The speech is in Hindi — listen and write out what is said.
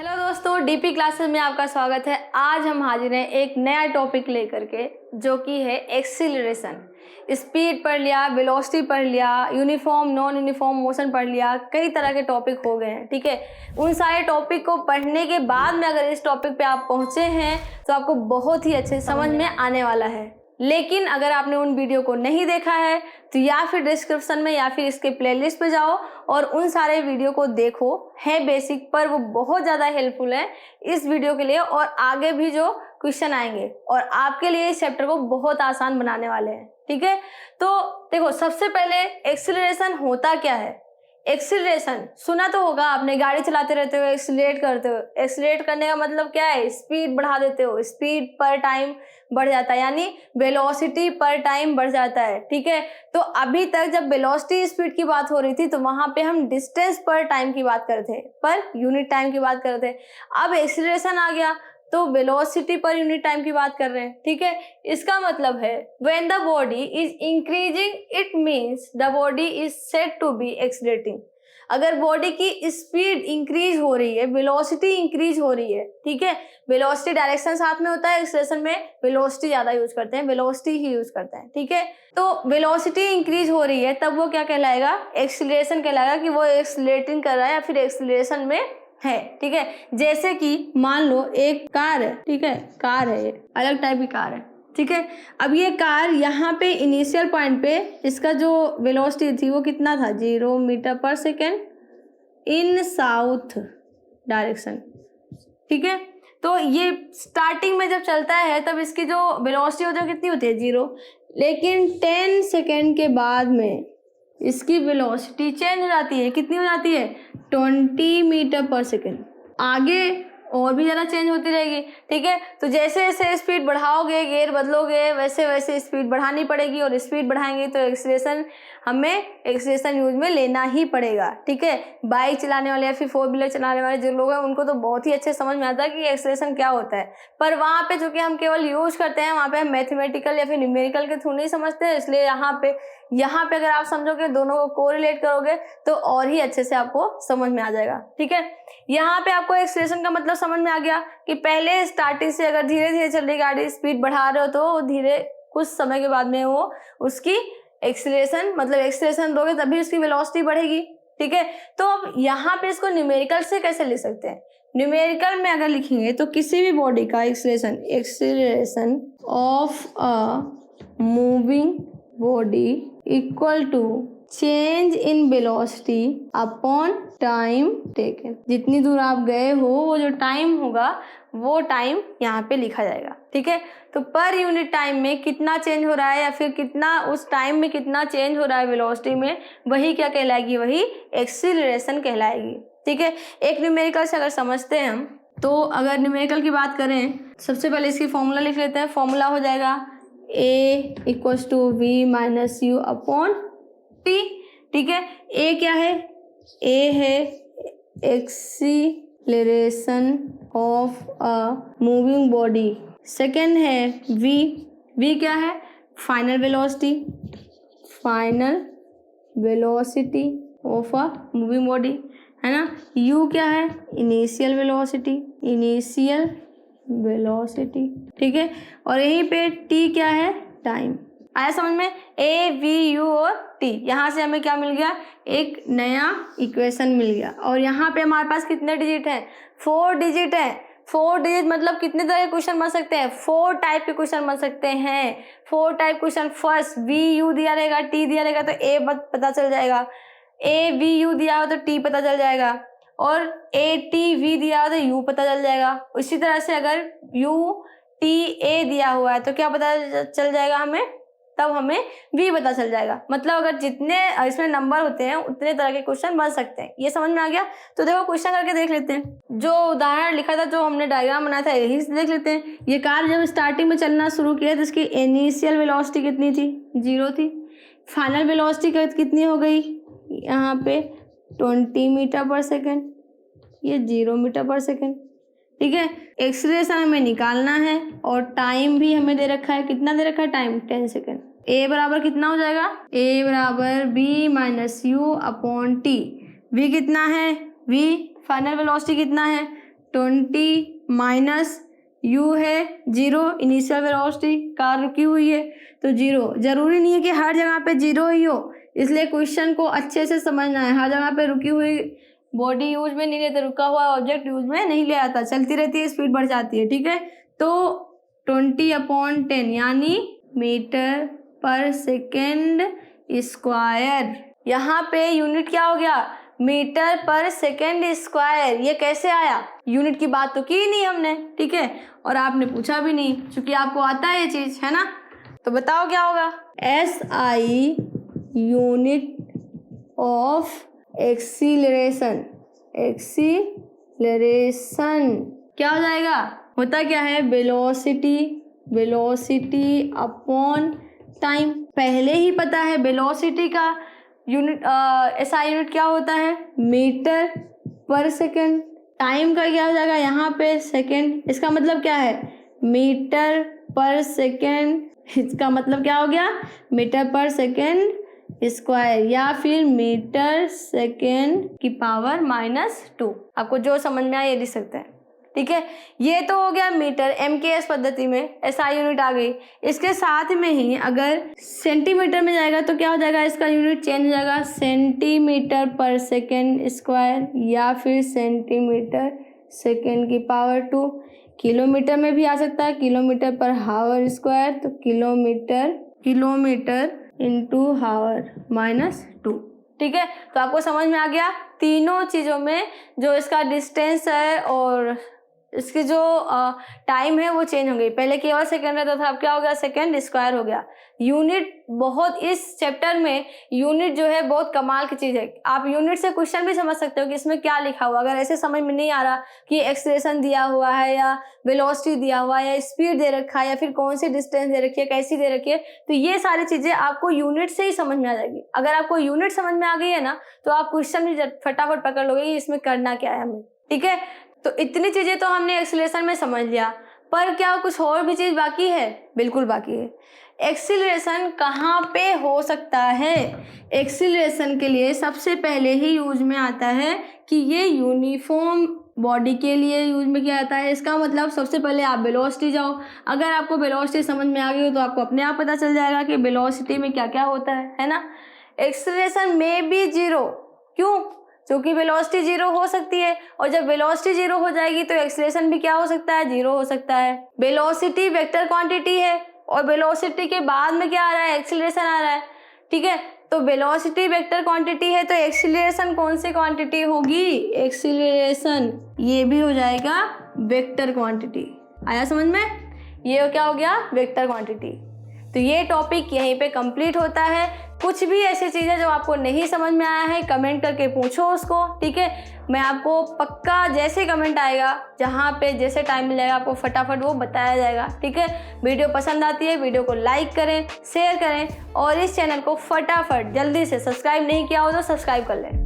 हेलो दोस्तों, डीपी क्लासेस में आपका स्वागत है। आज हम हाजिर हैं एक नया टॉपिक लेकर के, जो कि है एक्सीलरेशन। स्पीड पढ़ लिया, वेलोसिटी पढ़ लिया, यूनिफॉर्म नॉन यूनिफॉर्म मोशन पढ़ लिया, कई तरह के टॉपिक हो गए हैं। ठीक है, उन सारे टॉपिक को पढ़ने के बाद में अगर इस टॉपिक पे आप पहुंचे हैं तो आपको बहुत ही अच्छे समझ में आने वाला है। लेकिन अगर आपने उन वीडियो को नहीं देखा है तो या फिर डिस्क्रिप्शन में या फिर इसके प्लेलिस्ट पे जाओ और उन सारे वीडियो को देखो। है बेसिक, पर वो बहुत ज़्यादा हेल्पफुल है इस वीडियो के लिए और आगे भी जो क्वेश्चन आएंगे और आपके लिए इस चैप्टर को बहुत आसान बनाने वाले हैं। ठीक है, तो देखो, सबसे पहले एक्सीलरेशन होता क्या है। एक्सीलरेशन सुना तो होगा आपने, गाड़ी चलाते रहते हो एक्सीलरेट करते हो। एक्सीलरेट करने का मतलब क्या है? स्पीड बढ़ा देते हो, स्पीड पर टाइम बढ़ जाता है, यानी वेलोसिटी पर टाइम बढ़ जाता है। ठीक है, तो अभी तक जब वेलोसिटी स्पीड की बात हो रही थी तो वहां पे हम डिस्टेंस पर टाइम की बात कर रहे थे, पर यूनिट टाइम की बात कर रहे थे। अब एक्सीलरेशन आ गया तो वेलोसिटी पर यूनिट टाइम की बात कर रहे हैं। ठीक है, इसका मतलब है when the body is increasing it means the body is said to be accelerating. अगर बॉडी की स्पीड इंक्रीज हो रही है, वेलोसिटी इंक्रीज हो रही है, ठीक है, वेलोसिटी डायरेक्शन साथ में होता है, एक्सीलरेशन में वेलोसिटी ज्यादा यूज करते हैं, वेलोसिटी ही यूज करते हैं। ठीक है, तो वेलोसिटी इंक्रीज हो रही है तब वो क्या कहलाएगा? एक्सीलरेशन कहलाएगा, कि वो एक्सीलरेटिंग कर रहा है या फिर एक्सीलरेशन में है। ठीक है, जैसे कि मान लो एक कार है, ठीक है, कार है, ये अलग टाइप की कार है। ठीक है, अब ये कार यहाँ पे इनिशियल पॉइंट पे इसका जो वेलोसिटी थी वो कितना था? 0 मीटर पर सेकेंड इन साउथ डायरेक्शन। ठीक है, तो ये स्टार्टिंग में जब चलता है तब इसकी जो वेलोसिटी होती है कितनी होती है? 0। लेकिन 10 सेकेंड के बाद में इसकी वेलोसिटी चेंज हो जाती है। कितनी हो जाती है? 20 मीटर पर सेकेंड। आगे और भी ज़्यादा चेंज होती रहेगी। ठीक है, तो जैसे जैसे स्पीड बढ़ाओगे, गियर बदलोगे, वैसे वैसे स्पीड बढ़ानी पड़ेगी और स्पीड बढ़ाएंगे तो एक्सीलरेशन हमें एक्सीलरेशन यूज में लेना ही पड़ेगा। ठीक है, बाइक चलाने वाले या फिर 4 व्हीलर चलाने वाले जो लोग हैं उनको तो बहुत ही अच्छे समझ में आता है कि एक्सीलरेशन क्या होता है, पर वहाँ पे जो कि हम केवल यूज करते हैं, वहाँ पे हम मैथमेटिकल या फिर न्यूमेरिकल के थ्रू नहीं समझते हैं। इसलिए यहाँ पे अगर आप समझोगे, दोनों को कोरिलेट करोगे तो और ही अच्छे से आपको समझ में आ जाएगा। ठीक है, यहाँ पे आपको एक्सीलरेशन का मतलब समझ में आ गया कि पहले स्टार्टिंग से अगर धीरे धीरे चल रही गाड़ी, स्पीड बढ़ा रहे हो तो धीरे कुछ समय के बाद में वो उसकी एक्सीलरेशन मतलब एक्सीलरेशन दोगे तभी उसकी वेलोसिटी बढ़ेगी। ठीक है, तो अब यहाँ पे इसको न्यूमेरिकल से कैसे लिख सकते हैं? न्यूमेरिकल में अगर लिखेंगे तो किसी भी बॉडी का acceleration of a moving body equal to change in velocity upon time taken. जितनी दूर आप गए हो वो जो टाइम होगा वो टाइम यहाँ पे लिखा जाएगा। ठीक है, तो पर यूनिट टाइम में कितना चेंज हो रहा है या फिर कितना उस टाइम में कितना चेंज हो रहा है वेलोसिटी में, वही क्या कहलाएगी? वही एक्सीलरेशन कहलाएगी। ठीक है, एक न्यूमेरिकल से अगर समझते हैं हम, तो अगर न्यूमेरिकल की बात करें सबसे पहले इसकी फॉर्मूला लिख लेते हैं। फॉर्मूला हो जाएगा A equals to V minus U upon T। ठीक है, A क्या है? A है acceleration of a moving body. Second है V क्या है? Final velocity of a moving body, है ना। U क्या है? Initial velocity. ठीक है, और यहीं पे T क्या है? टाइम। आया समझ में? A, V, U और T, यहाँ से हमें क्या मिल गया? एक नया इक्वेशन मिल गया। और यहाँ पे हमारे पास कितने डिजिट हैं? 4 डिजिट है। 4 डिजिट मतलब कितने तरह के क्वेश्चन बन सकते हैं? 4 टाइप के क्वेश्चन बन सकते हैं। 4 type question. First V, U दिया रहेगा, T दिया रहेगा तो A पता चल जाएगा, A, V, U दिया हो तो T पता चल जाएगा, और A, T, V दिया हो तो U पता चल जाएगा। इसी तरह से अगर U, T, A दिया हुआ है तो क्या पता चल जाएगा हमें? तब हमें V पता चल जाएगा। मतलब अगर जितने इसमें नंबर होते हैं उतने तरह के क्वेश्चन बन सकते हैं। ये समझ में आ गया? तो देखो क्वेश्चन करके देख लेते हैं। जो उदाहरण लिखा था, जो हमने डायग्राम बनाया था, यही से देख लेते हैं। ये कार जब स्टार्टिंग में चलना शुरू किया तो इसकी इनिशियल वेलोसिटी कितनी थी? 0 थी। फाइनल वेलोसिटी कितनी हो गई? यहाँ पे 20 मीटर पर सेकेंड, ये 0 मीटर पर सेकेंड। ठीक है, एक्सीलरेशन हमें निकालना है और टाइम भी हमें दे रखा है। कितना दे रखा है टाइम? 10 सेकेंड। A बराबर कितना हो जाएगा? A बराबर B minus U upon T। V कितना है? V फाइनल वेलोसिटी कितना है? 20 माइनस u है 0, इनिशियल वेलोसिटी कार रुकी हुई है तो 0। जरूरी नहीं है कि हर जगह पे 0 ही हो, इसलिए क्वेश्चन को अच्छे से समझना है। हर जगह पे रुकी हुई बॉडी यूज में नहीं लेते, रुका हुआ ऑब्जेक्ट यूज में नहीं ले आता, चलती रहती है, स्पीड बढ़ जाती है, ठीक है। तो 20/10 यानी मीटर पर सेकेंड स्क्वायर। यहाँ पे यूनिट क्या हो गया, मीटर पर सेकेंड स्क्वायर। ये कैसे आया, यूनिट की बात तो की ही नहीं हमने, ठीक है, और आपने पूछा भी नहीं, क्योंकि आपको आता है ये चीज, है ना। तो बताओ क्या होगा, SI unit of acceleration. Acceleration क्या हो जाएगा, होता क्या है, वेलोसिटी अपॉन टाइम। पहले ही पता है वेलोसिटी का यूनिट SI यूनिट क्या होता है, मीटर पर सेकेंड। टाइम का क्या हो जाएगा यहाँ पे सेकेंड, इसका मतलब क्या है, मीटर पर सेकेंड। इसका मतलब क्या हो गया, मीटर पर सेकेंड स्क्वायर या फिर मीटर सेकेंड की पावर -2। आपको जो समझ में आए ये लिख सकते हैं, ठीक है। ये तो हो गया मीटर, MKS पद्धति में SI यूनिट आ गई। इसके साथ में ही अगर सेंटीमीटर में जाएगा तो क्या हो जाएगा, इसका यूनिट चेंज हो जाएगा, सेंटीमीटर पर सेकेंड स्क्वायर या फिर सेंटीमीटर सेकेंड की पावर 2। किलोमीटर में भी आ सकता है, किलोमीटर पर हावर स्क्वायर, तो किलोमीटर इंटू हावर -2, ठीक है। तो आपको समझ में आ गया, तीनों चीज़ों में जो इसका डिस्टेंस है और इसकी जो टाइम है वो चेंज हो गई। पहले केवल सेकंड रहता था, अब क्या हो गया, सेकंड स्क्वायर हो गया। यूनिट बहुत, इस चैप्टर में यूनिट जो है बहुत कमाल की चीज़ है। आप यूनिट से क्वेश्चन भी समझ सकते हो कि इसमें क्या लिखा हुआ। अगर ऐसे समझ में नहीं आ रहा कि एक्सेलरेशन दिया हुआ है या वेलोसिटी दिया हुआ है या स्पीड दे रखा है या फिर कौन सी डिस्टेंस दे रखी है, कैसी दे रखी है, तो ये सारी चीज़ें आपको यूनिट से ही समझ में आ जाएगी। अगर आपको यूनिट समझ में आ गई है ना, तो आप क्वेश्चन भी फटाफट पकड़ लोगे कि इसमें करना क्या है हमें, ठीक है। तो इतनी चीज़ें तो हमने एक्सीलरेशन में समझ लिया, पर क्या कुछ और भी चीज़ बाकी है, बिल्कुल बाकी है। एक्सीलरेशन कहाँ पे हो सकता है, एक्सीलरेशन के लिए सबसे पहले ही यूज में आता है कि ये यूनिफॉर्म बॉडी के लिए यूज में किया जाता है। इसका मतलब सबसे पहले आप वेलोसिटी जाओ, अगर आपको वेलोसिटी समझ में आ गई हो तो आपको अपने आप पता चल जाएगा कि वेलोसिटी में क्या क्या होता है ना। एक्सीलरेशन में भी 0, क्यों, क्योंकि वेलोसिटी 0 हो सकती है, और जब वेलोसिटी 0 हो जाएगी तो एक्सीलरेशन भी क्या हो सकता है, 0 हो सकता है। वेलोसिटी वेक्टर क्वांटिटी है और वेलोसिटी के बाद में क्या आ रहा है, एक्सीलरेशन आ रहा है, ठीक है। तो वेलोसिटी वेक्टर क्वांटिटी है तो एक्सीलरेशन कौन सी क्वांटिटी होगी, एक्सीलरेशन ये भी हो जाएगा वेक्टर क्वांटिटी। आया समझ में, ये क्या हो गया, वेक्टर क्वांटिटी। तो ये टॉपिक यहीं पे कंप्लीट होता है। कुछ भी ऐसी चीज़ें जो आपको नहीं समझ में आया है कमेंट करके पूछो उसको, ठीक है। मैं आपको पक्का जैसे कमेंट आएगा, जहाँ पे जैसे टाइम मिलेगा आपको फटाफट वो बताया जाएगा, ठीक है। वीडियो पसंद आती है वीडियो को लाइक करें, शेयर करें और इस चैनल को फटाफट जल्दी से सब्सक्राइब नहीं किया हो तो सब्सक्राइब कर लें।